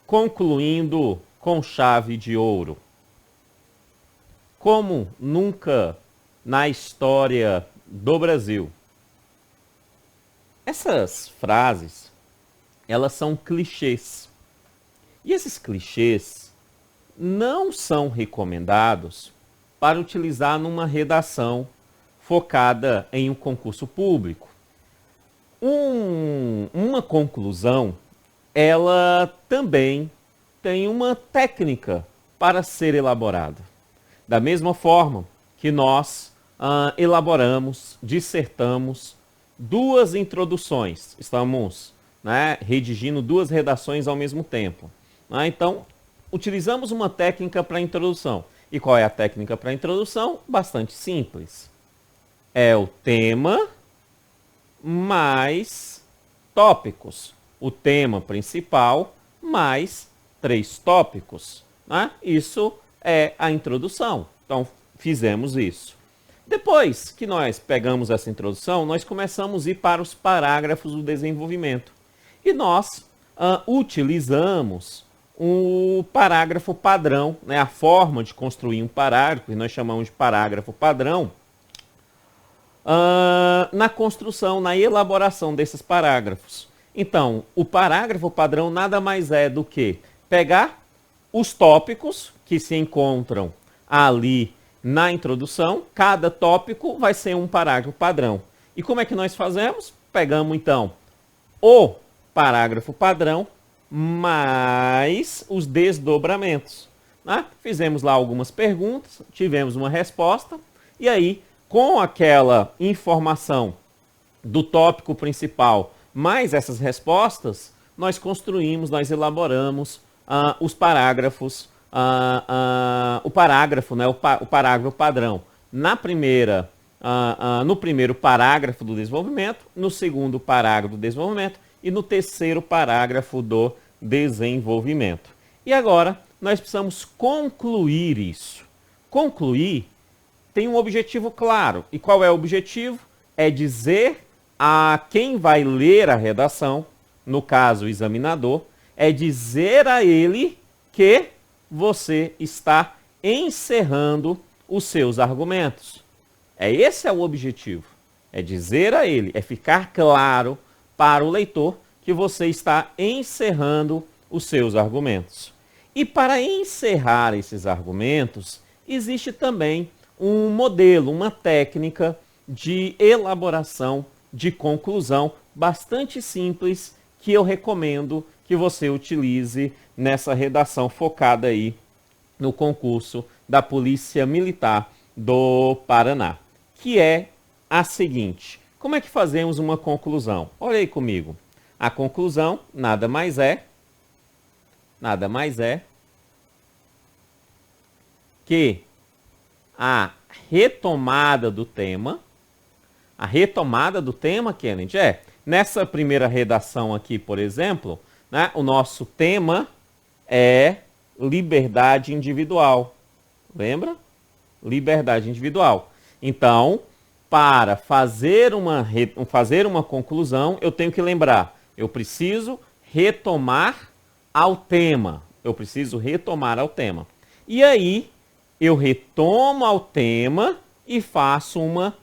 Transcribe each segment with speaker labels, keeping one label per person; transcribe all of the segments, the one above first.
Speaker 1: concluindo com chave de ouro. Como nunca na história do Brasil. Essas frases, elas são clichês. E esses clichês não são recomendados para utilizar numa redação focada em um concurso público. Uma conclusão, ela também tem uma técnica para ser elaborada. Da mesma forma que nós elaboramos, dissertamos duas introduções, estamos redigindo duas redações ao mesmo tempo. Então, utilizamos uma técnica para a introdução. E qual é a técnica para a introdução? Bastante simples. É o tema mais tópicos. O tema principal mais 3 tópicos. Isso é a introdução. Então, fizemos isso. Depois que nós pegamos essa introdução, nós começamos a ir para os parágrafos do desenvolvimento. E nós utilizamos o parágrafo padrão, a forma de construir um parágrafo, que nós chamamos de parágrafo padrão, na construção, na elaboração desses parágrafos. Então, o parágrafo padrão nada mais é do que pegar os tópicos que se encontram ali na introdução, cada tópico vai ser um parágrafo padrão. E como é que nós fazemos? Pegamos, então, o parágrafo padrão mais os desdobramentos. Fizemos lá algumas perguntas, tivemos uma resposta, e aí, com aquela informação do tópico principal, mais essas respostas, nós construímos, nós elaboramos os parágrafos, o parágrafo padrão no primeiro parágrafo do desenvolvimento, no segundo parágrafo do desenvolvimento e no terceiro parágrafo do desenvolvimento. E agora, nós precisamos concluir isso. Concluir tem um objetivo claro. E qual é o objetivo? É dizer a quem vai ler a redação, no caso o examinador, é dizer a ele que você está encerrando os seus argumentos. Esse é o objetivo. É dizer a ele, é ficar claro para o leitor que você está encerrando os seus argumentos. E para encerrar esses argumentos, existe também um modelo, uma técnica de elaboração, de conclusão bastante simples que eu recomendo que você utilize nessa redação focada aí no concurso da Polícia Militar do Paraná, que é a seguinte. Como é que fazemos uma conclusão? Olha aí comigo. A conclusão nada mais é que a retomada do tema. A retomada do tema, Kennedy, nessa primeira redação aqui, por exemplo, o nosso tema é liberdade individual. Lembra? Liberdade individual. Então, para fazer uma conclusão, eu tenho que lembrar, eu preciso retomar ao tema. E aí, eu retomo ao tema e faço uma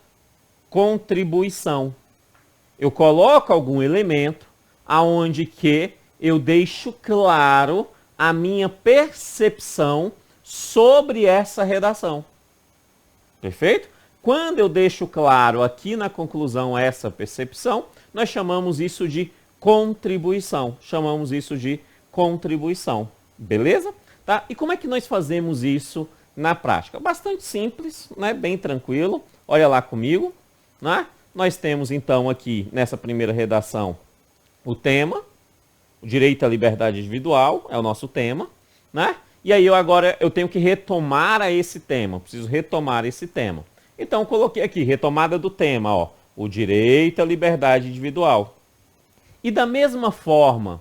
Speaker 1: contribuição. Eu coloco algum elemento aonde que eu deixo claro a minha percepção sobre essa redação. Perfeito? Quando eu deixo claro aqui na conclusão essa percepção, nós chamamos isso de contribuição. Beleza? Tá? E como é que nós fazemos isso na prática? Bastante simples, bem tranquilo. Olha lá comigo. Nós temos então aqui nessa primeira redação o tema, o direito à liberdade individual é o nosso tema, E aí agora eu tenho que retomar esse tema, preciso retomar esse tema. Então eu coloquei aqui, retomada do tema, o direito à liberdade individual. E da mesma forma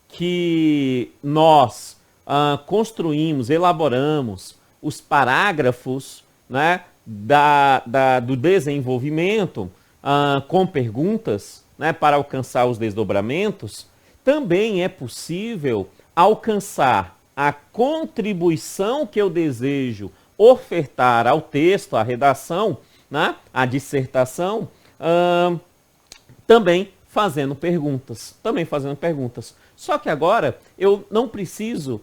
Speaker 1: que nós construímos, elaboramos os parágrafos do desenvolvimento com perguntas para alcançar os desdobramentos, também é possível alcançar a contribuição que eu desejo ofertar ao texto, à redação, né, à dissertação, também fazendo perguntas. Só que agora eu não preciso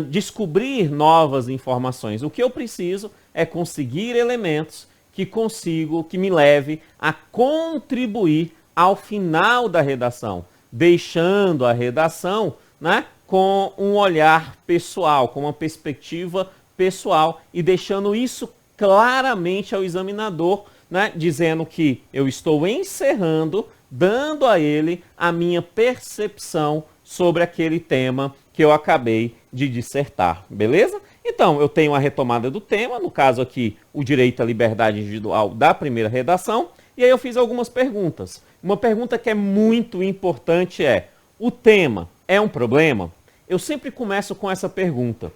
Speaker 1: descobrir novas informações. O que eu preciso é conseguir elementos que me leve a contribuir ao final da redação, deixando a redação, né, com um olhar pessoal, com uma perspectiva pessoal e deixando isso claramente ao examinador, né, dizendo que eu estou encerrando, dando a ele a minha percepção sobre aquele tema que eu acabei de dissertar, beleza? Então, eu tenho a retomada do tema, no caso aqui, o direito à liberdade individual da primeira redação, e aí eu fiz algumas perguntas. Uma pergunta que é muito importante é: o tema é um problema? Eu sempre começo com essa pergunta.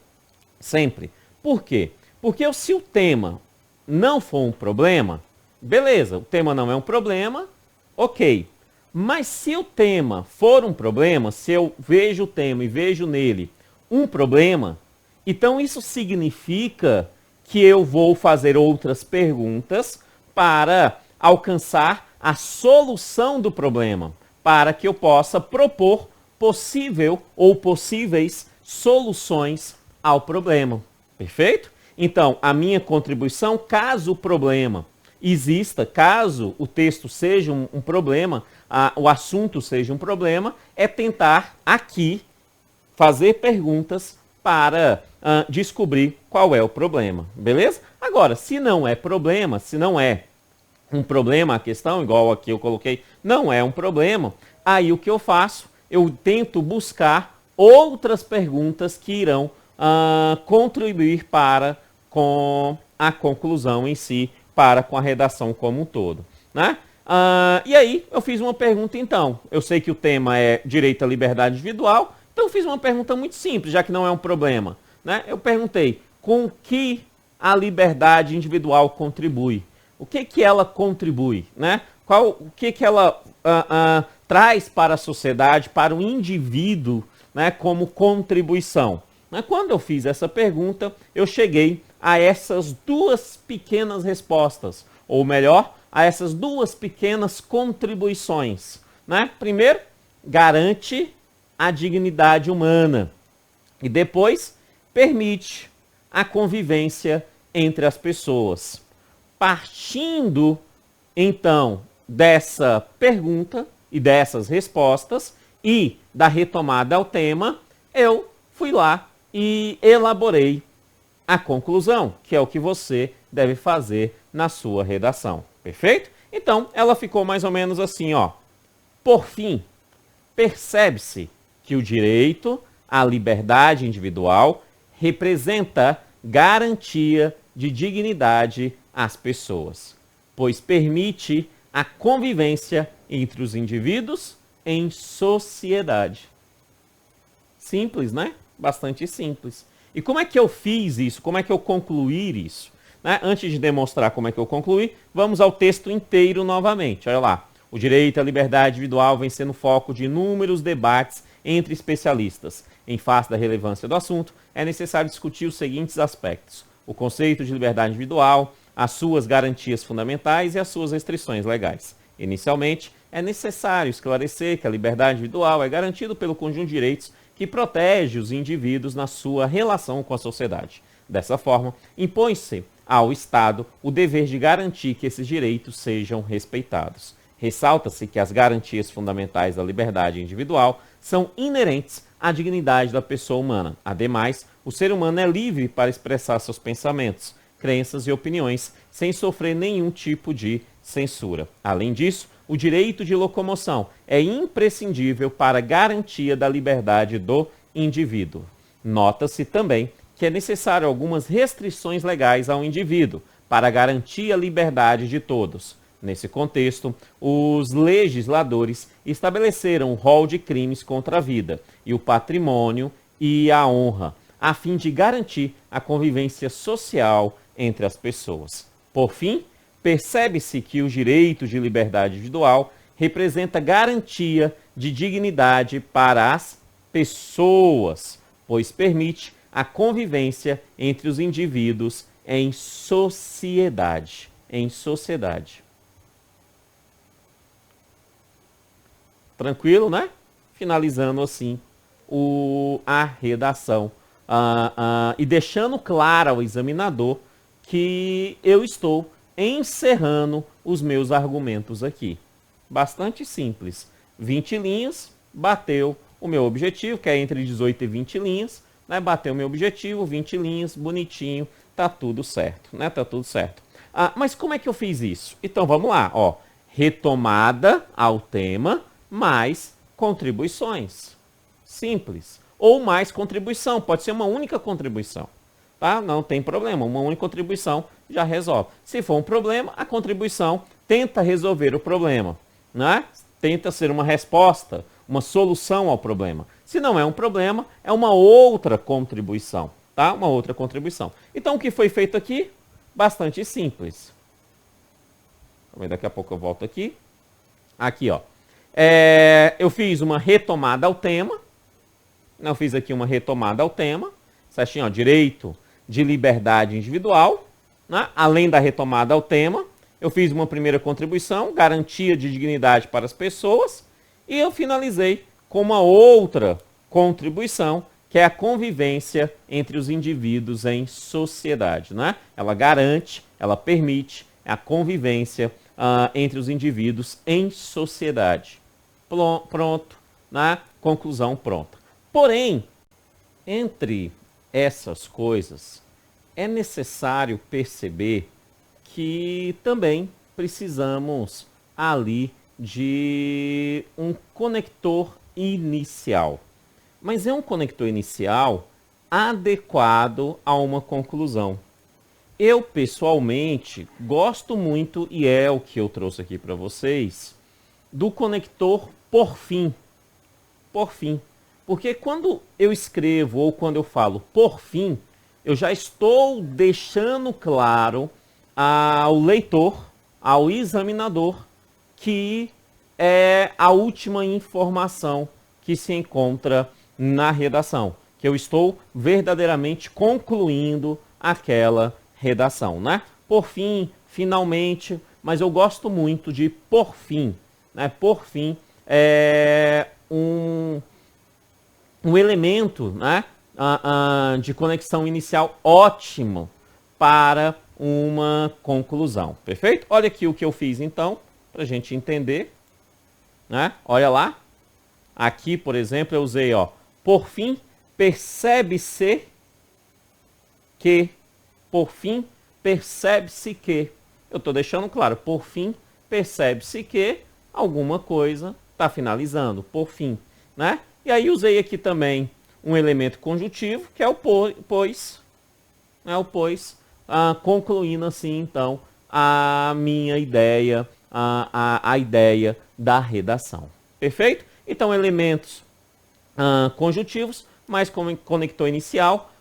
Speaker 1: Sempre. Por quê? Porque se o tema não for um problema, beleza, o tema não é um problema, ok. Mas se o tema for um problema, se eu vejo o tema e vejo nele um problema, então isso significa que eu vou fazer outras perguntas para alcançar a solução do problema, para que eu possa propor possível ou possíveis soluções ao problema. Perfeito? Então, a minha contribuição, caso o problema exista, caso o texto seja um problema, o assunto seja um problema, é tentar aqui fazer perguntas para descobrir qual é o problema. Beleza? Agora, se não é problema, se não é um problema a questão, igual aqui eu coloquei, não é um problema, aí o que eu faço? Eu tento buscar outras perguntas que irão contribuir com a conclusão em si, com a redação como um todo, né? E aí eu fiz uma pergunta então. Eu sei que o tema é direito à liberdade individual, então eu fiz uma pergunta muito simples, já que não é um problema, né? Eu perguntei: com que a liberdade individual contribui? O que ela contribui, né? O que ela traz para a sociedade, para o indivíduo, né, como contribuição? Quando eu fiz essa pergunta, eu cheguei a essas duas pequenas respostas, ou melhor, a essas duas pequenas contribuições, né? Primeiro, garante a dignidade humana e depois permite a convivência entre as pessoas. Partindo, então, dessa pergunta e dessas respostas e da retomada ao tema, eu fui lá e elaborei a conclusão, que é o que você deve fazer na sua redação. Perfeito? Então, ela ficou mais ou menos assim, ó. Por fim, percebe-se que o direito à liberdade individual representa garantia de dignidade às pessoas, pois permite a convivência entre os indivíduos em sociedade. Simples, né? Bastante simples. E como é que eu fiz isso? Como é que eu concluí isso? Antes de demonstrar como é que eu concluí, vamos ao texto inteiro novamente. Olha lá. O direito à liberdade individual vem sendo foco de inúmeros debates entre especialistas. Em face da relevância do assunto, é necessário discutir os seguintes aspectos: o conceito de liberdade individual, as suas garantias fundamentais e as suas restrições legais. Inicialmente, é necessário esclarecer que a liberdade individual é garantida pelo conjunto de direitos que protege os indivíduos na sua relação com a sociedade. Dessa forma, impõe-se ao Estado o dever de garantir que esses direitos sejam respeitados. Ressalta-se que as garantias fundamentais da liberdade individual são inerentes à dignidade da pessoa humana. Ademais, o ser humano é livre para expressar seus pensamentos, crenças e opiniões sem sofrer nenhum tipo de censura. Além disso, o direito de locomoção é imprescindível para a garantia da liberdade do indivíduo. Nota-se também que é necessário algumas restrições legais ao indivíduo para garantir a liberdade de todos. Nesse contexto, os legisladores estabeleceram um rol de crimes contra a vida e o patrimônio e a honra, a fim de garantir a convivência social entre as pessoas. Por fim, percebe-se que o direito de liberdade individual representa garantia de dignidade para as pessoas, pois permite a convivência entre os indivíduos em sociedade. Em sociedade. Tranquilo, né? Finalizando assim a redação. E deixando claro ao examinador que eu estou encerrando os meus argumentos aqui. Bastante simples. 20 linhas, bateu o meu objetivo, que é entre 18 e 20 linhas. Né? Bateu o meu objetivo, 20 linhas, bonitinho, tá tudo certo. Né? Tá tudo certo. Mas como é que eu fiz isso? Então vamos lá. Ó. Retomada ao tema, mais contribuições. Simples. Ou mais contribuição. Pode ser uma única contribuição. Tá? Não tem problema. Uma única contribuição já resolve. Se for um problema, a contribuição tenta resolver o problema. Né? Tenta ser uma resposta, uma solução ao problema. Se não é um problema, é uma outra contribuição. Tá? Uma outra contribuição. Então, o que foi feito aqui? Bastante simples. Daqui a pouco eu volto aqui. Aqui, ó. Eu fiz uma retomada ao tema. Eu fiz aqui uma retomada ao tema. Certinho, ó, direito de liberdade individual. Né? Além da retomada ao tema, eu fiz uma primeira contribuição, garantia de dignidade para as pessoas. E eu finalizei com uma outra contribuição, que é a convivência entre os indivíduos em sociedade. Né? Ela garante, ela permite a convivência entre os indivíduos em sociedade. Pronto, né? Conclusão pronta. Porém, entre essas coisas, é necessário perceber que também precisamos ali de um conector inicial. Mas é um conector inicial adequado a uma conclusão. Eu, pessoalmente, gosto muito, e é o que eu trouxe aqui para vocês, do conector por fim. Por fim. Porque quando eu escrevo ou quando eu falo por fim, eu já estou deixando claro ao leitor, ao examinador, que é a última informação que se encontra na redação. Que eu estou verdadeiramente concluindo aquela redação, né? Por fim, finalmente, mas eu gosto muito de por fim. Né? Por fim, é um elemento, né, de conexão inicial ótimo para uma conclusão. Perfeito? Olha aqui o que eu fiz, então, para a gente entender. Né? Olha lá. Aqui, por exemplo, eu usei, ó, por fim, percebe-se que. Por fim, percebe-se que. Eu estou deixando claro, por fim, percebe-se que alguma coisa está finalizando, por fim. Né? E aí usei aqui também um elemento conjuntivo, que é o pois. Né? O pois, concluindo assim, então, a minha ideia, a ideia da redação. Perfeito? Então, elementos conjuntivos, mais como conector inicial.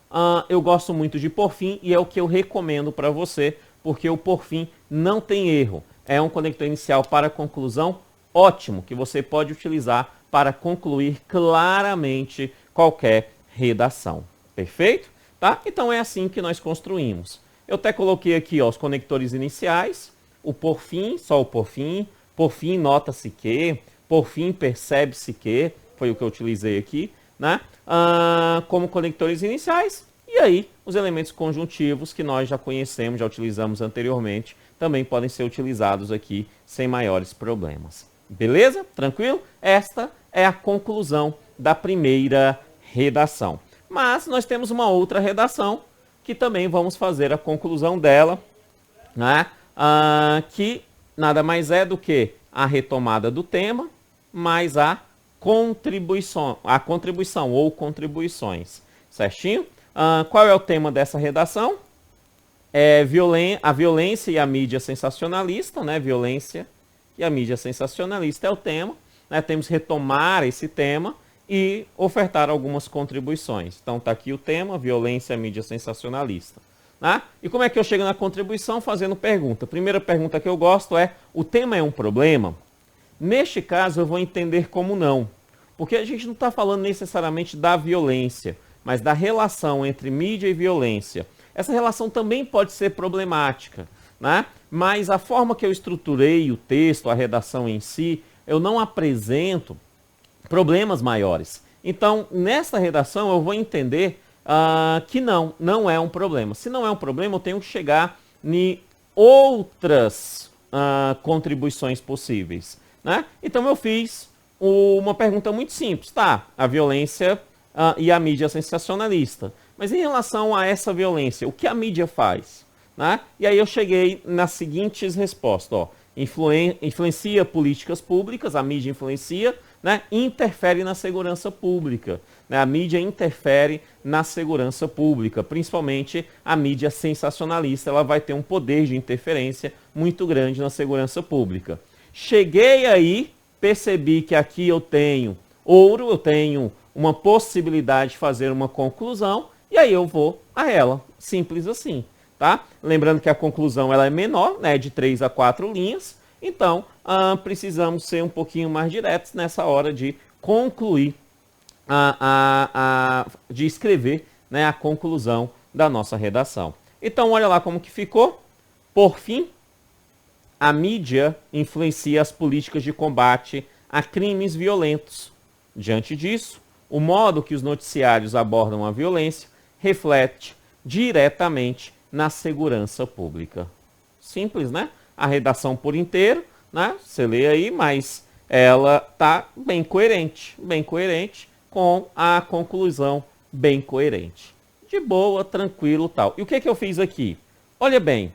Speaker 1: Eu gosto muito de por fim e é o que eu recomendo para você, porque o por fim não tem erro. É um conector inicial para conclusão ótimo, que você pode utilizar para concluir claramente qualquer redação. Perfeito? Tá? Então é assim que nós construímos. Eu até coloquei aqui, ó, os conectores iniciais, o por fim, só o por fim, nota-se que, por fim percebe-se que, foi o que eu utilizei aqui, né? Como conectores iniciais, e aí os elementos conjuntivos que nós já conhecemos, já utilizamos anteriormente, também podem ser utilizados aqui sem maiores problemas. Beleza? Tranquilo? Esta é a conclusão da primeira redação. Mas nós temos uma outra redação que também vamos fazer a conclusão dela, né? Que nada mais é do que a retomada do tema mais a contribuição ou contribuições. Certinho? Qual é o tema dessa redação? A violência e a mídia sensacionalista, né? Violência e a mídia sensacionalista é o tema. Né? Temos que retomar esse tema e ofertar algumas contribuições. Então está aqui o tema, violência e a mídia sensacionalista. Né? E como é que eu chego na contribuição? Fazendo pergunta. A primeira pergunta que eu gosto é, o tema é um problema? Neste caso eu vou entender como não. Porque a gente não está falando necessariamente da violência, mas da relação entre mídia e violência. Essa relação também pode ser problemática, né? Mas a forma que eu estruturei o texto, a redação em si, eu não apresento problemas maiores. Então, nessa redação, eu vou entender que não é um problema. Se não é um problema, eu tenho que chegar em outras contribuições possíveis, né? Então, eu fiz uma pergunta muito simples. Tá, a violência e a mídia sensacionalista. Mas em relação a essa violência, o que a mídia faz? Né? E aí eu cheguei nas seguintes respostas. Ó. Influencia políticas públicas, a mídia influencia, né? Interfere na segurança pública. Né? A mídia interfere na segurança pública, principalmente a mídia sensacionalista, ela vai ter um poder de interferência muito grande na segurança pública. Cheguei aí, percebi que aqui eu tenho ouro, eu tenho uma possibilidade de fazer uma conclusão, e aí eu vou a ela, simples assim. Tá? Lembrando que a conclusão ela é menor, né, de 3 a 4 linhas, então precisamos ser um pouquinho mais diretos nessa hora de concluir, de escrever, né, a conclusão da nossa redação. Então olha lá como que ficou. Por fim, a mídia influencia as políticas de combate a crimes violentos. Diante disso, o modo que os noticiários abordam a violência reflete diretamente na segurança pública. Simples, né? A redação por inteiro, né? Você lê aí, mas ela tá bem coerente com a conclusão bem coerente. De boa, tranquilo, tal. E o que eu fiz aqui? Olha bem,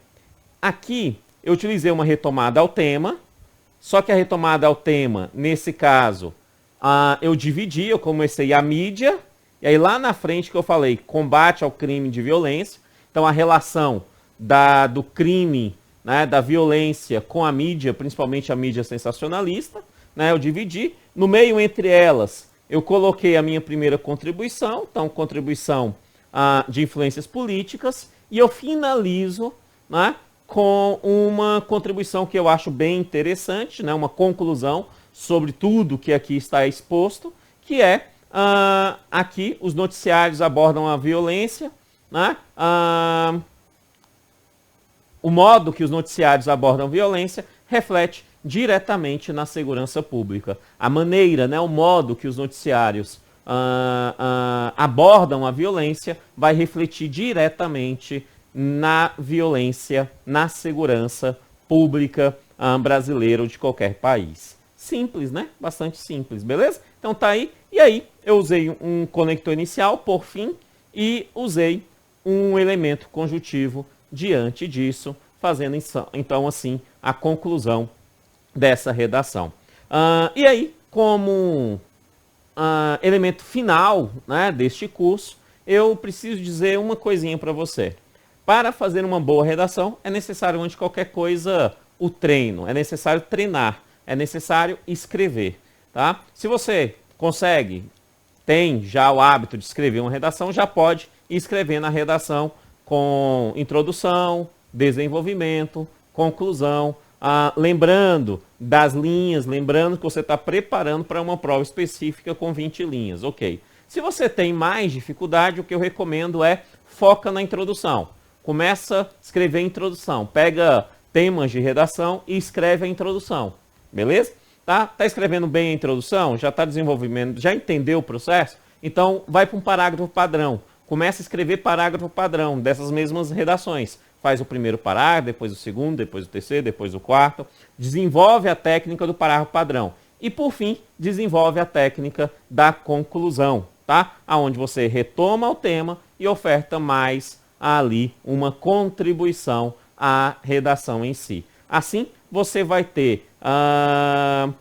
Speaker 1: aqui eu utilizei uma retomada ao tema, só que a retomada ao tema, nesse caso, eu dividi, eu comecei a mídia, e aí lá na frente que eu falei combate ao crime de violência. Então, a relação do crime, né, da violência com a mídia, principalmente a mídia sensacionalista, né, eu dividi. No meio entre elas, eu coloquei a minha primeira contribuição, então, contribuição de influências políticas, e eu finalizo, né, com uma contribuição que eu acho bem interessante, né, uma conclusão sobre tudo que aqui está exposto, que é, aqui, os noticiários abordam a violência, né? O modo que os noticiários abordam violência reflete diretamente na segurança pública. A maneira, né, o modo que os noticiários abordam a violência vai refletir diretamente na violência, na segurança pública brasileira ou de qualquer país. Simples, né? Bastante simples, beleza? Então tá aí. E aí eu usei um conector inicial, por fim, e usei um elemento conjuntivo diante disso, fazendo então assim a conclusão dessa redação. E aí, como elemento final, né, deste curso, eu preciso dizer uma coisinha para você. Para fazer uma boa redação, é necessário, antes de qualquer coisa, o treino. É necessário treinar, é necessário escrever. Tá? Se você consegue, tem já o hábito de escrever uma redação, já pode escrever na redação com introdução, desenvolvimento, conclusão, lembrando das linhas, lembrando que você está preparando para uma prova específica com 20 linhas, ok. Se você tem mais dificuldade, o que eu recomendo é foca na introdução. Começa a escrever a introdução, pega temas de redação e escreve a introdução, beleza? Tá escrevendo bem a introdução? Já está desenvolvendo, já entendeu o processo? Então vai para um parágrafo padrão. Começa a escrever parágrafo padrão dessas mesmas redações. Faz o primeiro parágrafo, depois o segundo, depois o terceiro, depois o quarto. Desenvolve a técnica do parágrafo padrão. E, por fim, desenvolve a técnica da conclusão, tá? Onde você retoma o tema e oferta mais ali uma contribuição à redação em si. Assim, você vai ter a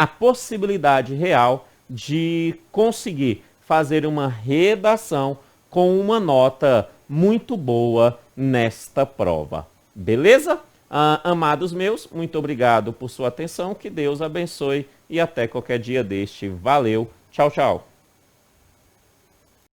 Speaker 1: possibilidade real de conseguir fazer uma redação com uma nota muito boa nesta prova. Beleza? Amados meus, muito obrigado por sua atenção, que Deus abençoe e até qualquer dia deste. Valeu, tchau, tchau.